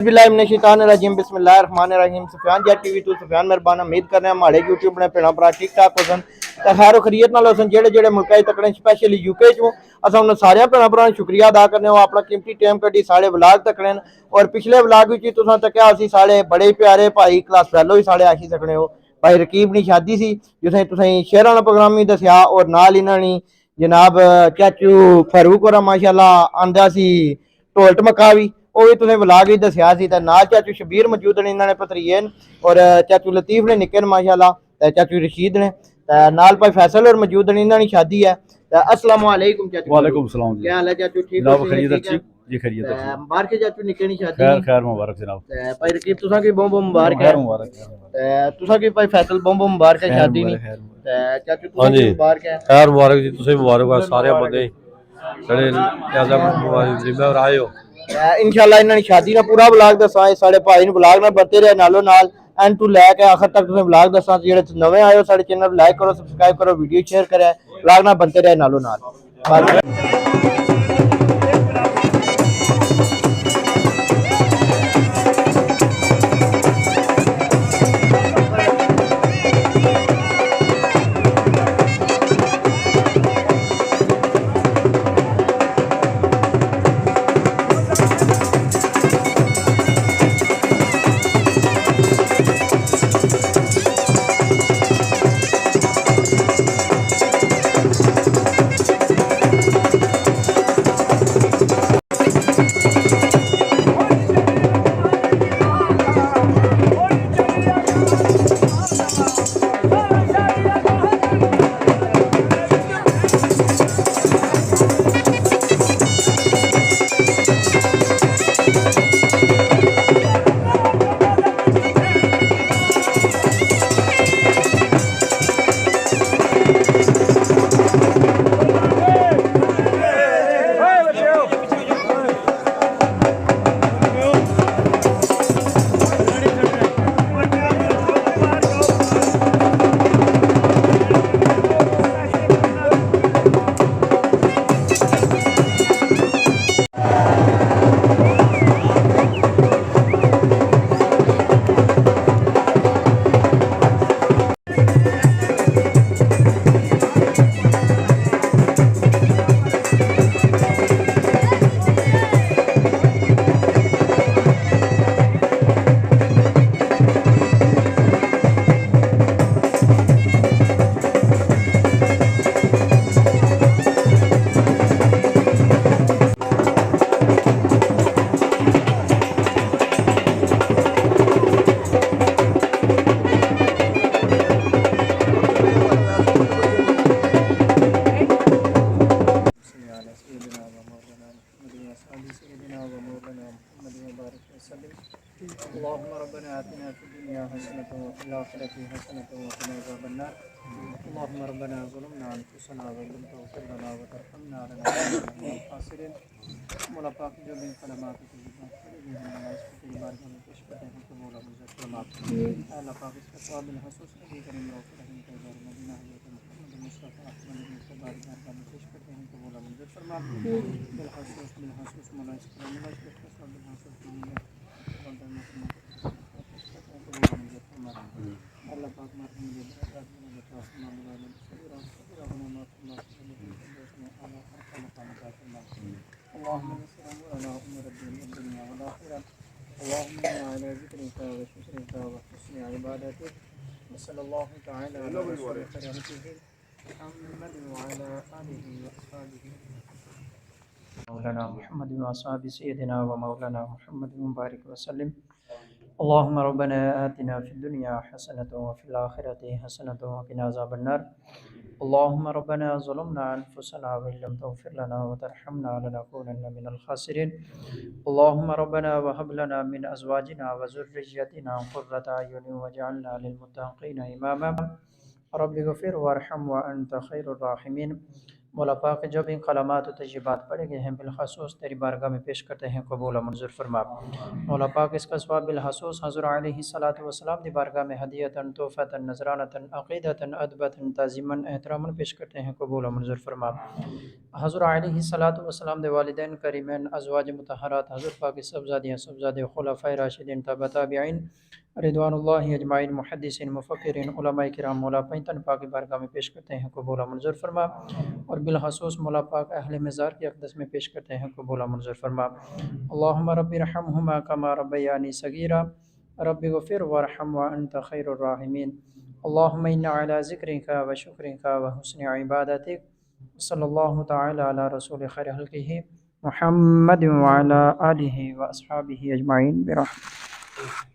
बिस्मिल्लाहिर्रहमानिर्रहीम बिस्मिल्लाहिर्रहमानिर्रहीम Sufiyan jet TV to Sufiyan मेहरबान उम्मीद करने हमारे यूट्यूब ने भैन भरा ठीक ठाक होसन तो खैर खरीयत नाल होसन जेड़े जेड़े मुल्क तकने स्पैशली यूके चों अस उन्होंने सारे भैन भरा शुक्रिया अदा करने अपना कीमती टाइम कड्डी साढ़े व्लॉग तकने और पिछले व्लॉग में तुसें तक्या असी साढ़े बड़े प्यारे भाई क्लास फैलो ही साढ़े आखी सकने हो भाई रकीब दी शादी सी जिसें तुसें शेयर वाला प्रोग्राम भी दस्या और नाल इन्होंने जनाब चाचू फारूक होरा माशाअल्लाह आंदा सी ढोल ढमक्का भी वो भी तुसें व्लॉग ही दस्या सी ते नाल चाचू शबीर मौजूद ने इन्होंने भतरीए और चाचू लतीफ ने निक्के माशाअल्लाह ते चाचू रशीद ने ते नाल भाई फैसल और मौजूद ने इन्होंने शादी है ते अस्सलाम वालेकुम चाचू। वालेकुम सलाम जी। क्या हाल है चाचू ठीक जनाब हो खैरियत ठीक अच्छी है जी खैरियत अच्छी मुबारक है चाचू निक्के नी शादी खैर खैर मुबारक जनाब ते भाई रकीब तुसा की बहुत बहुत मुबारक है खैर मुबारक ते तुसा की भाई फैसल बहुत बहुत मुबारक है शादी नी खैर ते चाचू हाँ तुसा जी की मुबारक है खैर मुबारक जी तुसें मुबारक हो सारे बंदे जेह्ड़े जिम्मेदार आए हो इंशाल्लाह इन्होंने शादी का पूरा ब्लॉग दसा साढ़े भाई ने ब्लॉग में बढ़ते रहे नालों नाल एंड टू लैके आखिर तक तुसें ब्लॉग दसा जेह्ड़े नवे आए हो साढ़े चैनल लाइक करो सब्सक्राइब करो वीडियो शेयर करें ब्लॉग ना बनते रहे नालों नाल। اللهم ربنا آتنا في الدنيا حسنة وفي الآخرة حسنة وقنا عذاب النار اللهم ربنا ظلمنا أنفسنا وإن لم تغفر لنا وترحمنا لنكونن من الخاسرين مولا پاک جو بھی کلمات اللہ پاک اس کا ثواب الحسوس نبی کریم رحمۃ اللہ مدینہ حضرت محمد مصطفیٰ احمد مصطفیٰ کا پیش کرتے ہیں تو مولا منظور فرما بالحسوس مولا اس کا مولا اس کا ثواب الحسوس اللہ پاک مرحوم مجھے برکات میں بتا فرما مولا من صغیرہ صغیرہ غنیمات اللہ اعلیٰ حرف مقام عطا فرما اللهم يسر امورنا وامور الدين والدنيا والاخره اللهم انا على ذكرك وشكرك وحسن عبادتك وصلى الله تعالى على رسول خيرته محمد وعلى اله واصحابه مولانا محمد واصحاب سيدنا ومولانا محمد مبارك وسلم اللهم ربنا آتنا في الدنيا حسنة وفي الآخرة حسنة وقنا عذاب النار اللهم ربنا ظلمنا أنفسنا وإن لم تغفر لنا وترحمنا لنكونن من الخاسرين اللهم ربنا وهب لنا من أزواجنا وذريتنا قرة أعين واجعلنا للمتقين إماما رب اغفر وارحم وأنت خير الراحمين मौला पाक जो भी कलामात व तजर्बात पढ़े गए हैं बिलखसूस तेरी बारगाह में पेश करते हैं, कबूल व मंजूर फरमा। मौला पाक इसका सवाब बिलखसूस हज़रत अलैहिस्सलातु वस्सलाम की बारगाह में हदियतन तोहफ़तन नज़रानतन अक़ीदतन अदबतन ताज़ीमन एहतरामन पेश करते हैं, कबूल व मंजूर फरमा। हज़रत अलैहिस्सलातु वस्सलाम दे वालिदैन करीमैन अज़वाज मुतहहरात हज़रत पाक की सबज़ादियाँ सबज़ादे खुलफ़ाए राशिदीन तबा ताबिईन रिदवानुल्लाहि अजमाइन मुहद्दिसीन मुफ़क्किरीन उलमाए किराम मौला पैंतन पाक की बारगाह में पेश करते हैं, कबूल व मंजूर फरमा। और बिलखसूस मौला पाक अहले मज़ार की अक़दस में पेश करते हैं, कबूल व मंजूर फरमा। अल्लाहुम्मा रब्बि रहमहुमा कमा रब्बयानी सगीरा रब्बि ग़फ़िर वरहम व अंत खैरुर राहिमीन। अल्लाहुम्मा इन्ना अला ज़िक्रिका व शुक्रिका व हुस्नि इबादतिक सल्लल्लाहु तआला अला रसूल खैर खल्क़िही मुहम्मद व अला आलिहि व अस्हाबिहि अजमाइन बिरहमतिक।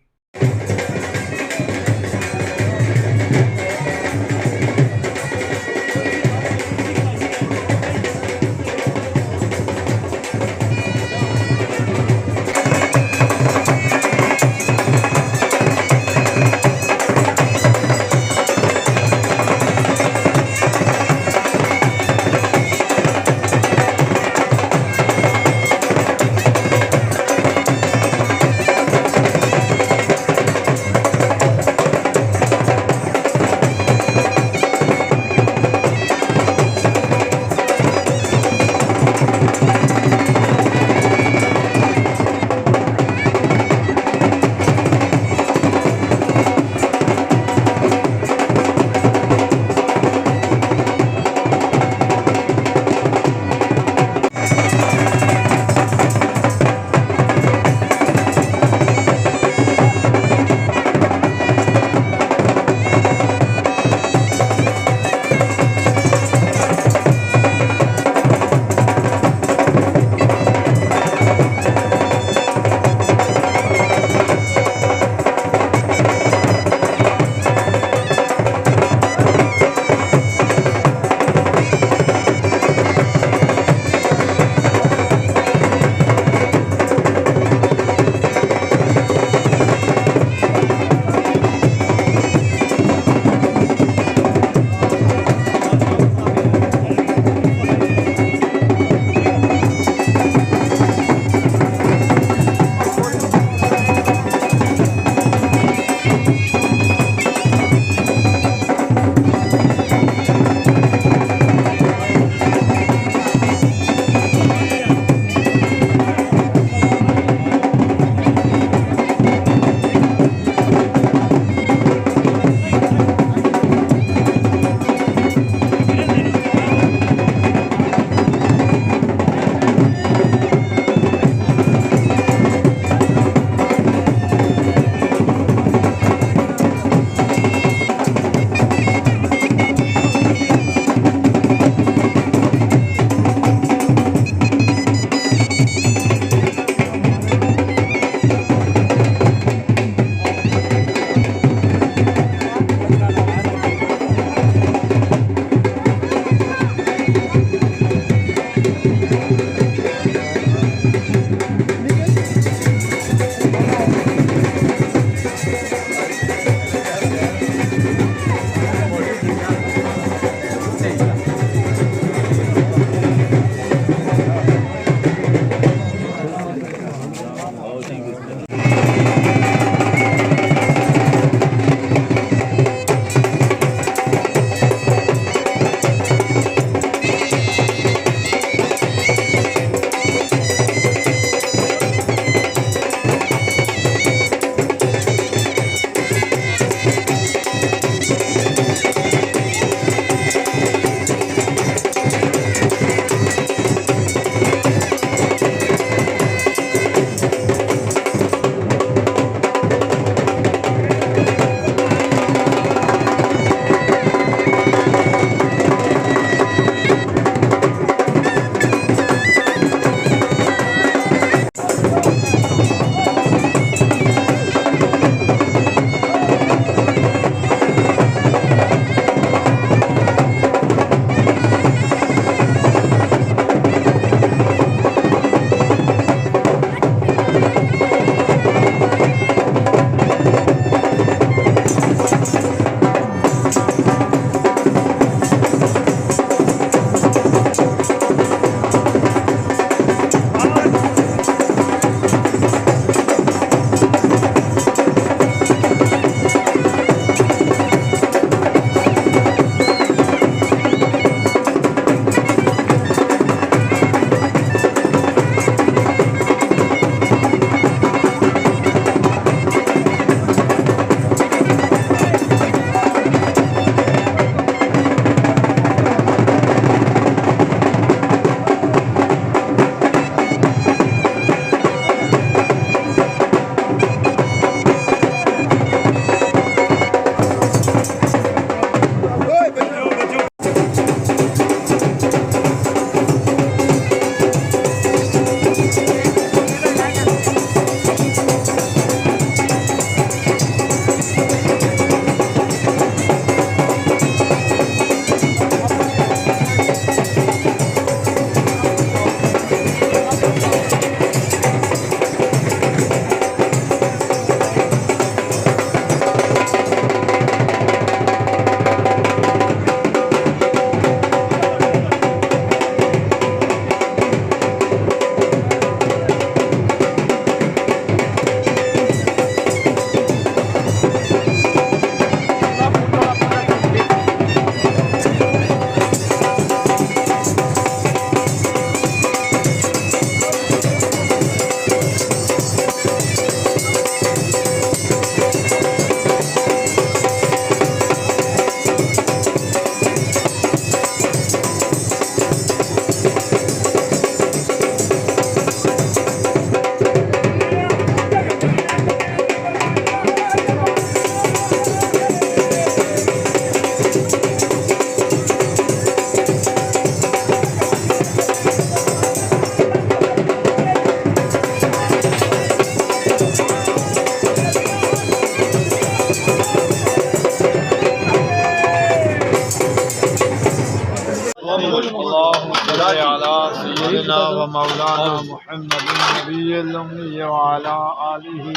सय्यिदना व मौलाना मुहम्मदिन नबिय्यिल उम्मी व अला आलिहि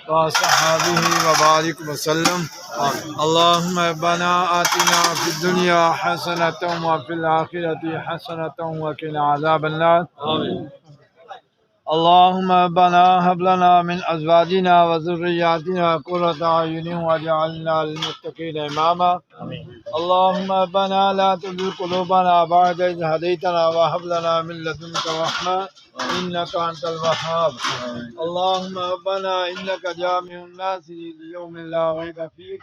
व सहाबिहि व बारिक व सल्लम। अल्लाहुम्मा रब्बना आतिना फिद दुनिया हसनतन व फिल आखिरति हसनतन व क़िना अज़ाबन्नार। आमीन। अल्लाहुम्मा रब्बना हब लना मिन अज़वाजिना व ज़ुर्रिय्यातिना क़ुर्रता अयुनिन वजअलना लिल-मुत्तक़ीना इमामा। आमीन। अल्लाहुम्मा रब्बना ला तुज़िग़ क़ुलूबना बअद इज़ हदैतना व हब लना मिन लदुनका रहमा इन्नका अंतल वह्हाब। अल्लाहुम्मा रब्बना इन्नका जामिउन नासि लियौमिन ला रैब फ़ीह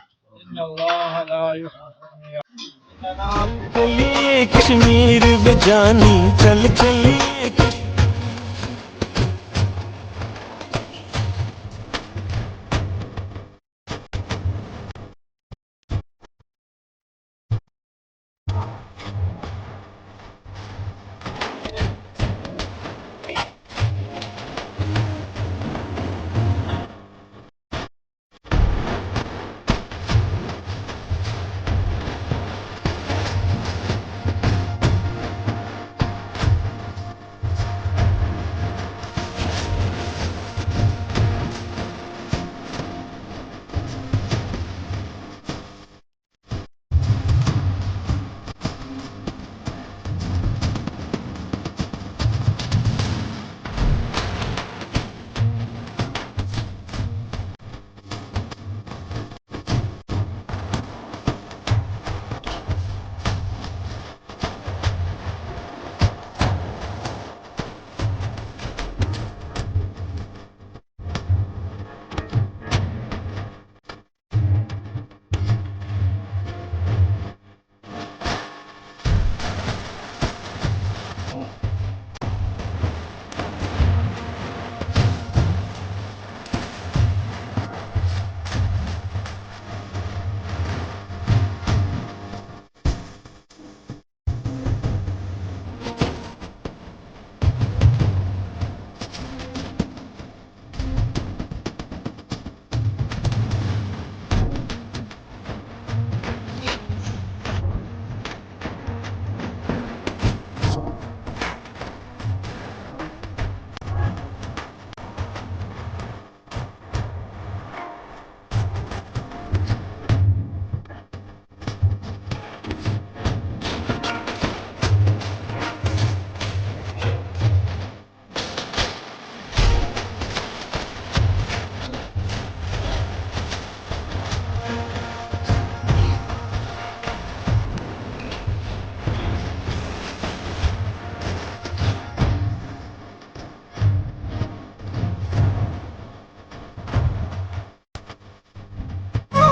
इन्नल्लाहा ला युहिब्बुल मुअत्तदिन। चलिए कश्मीर में जानी चल चलिए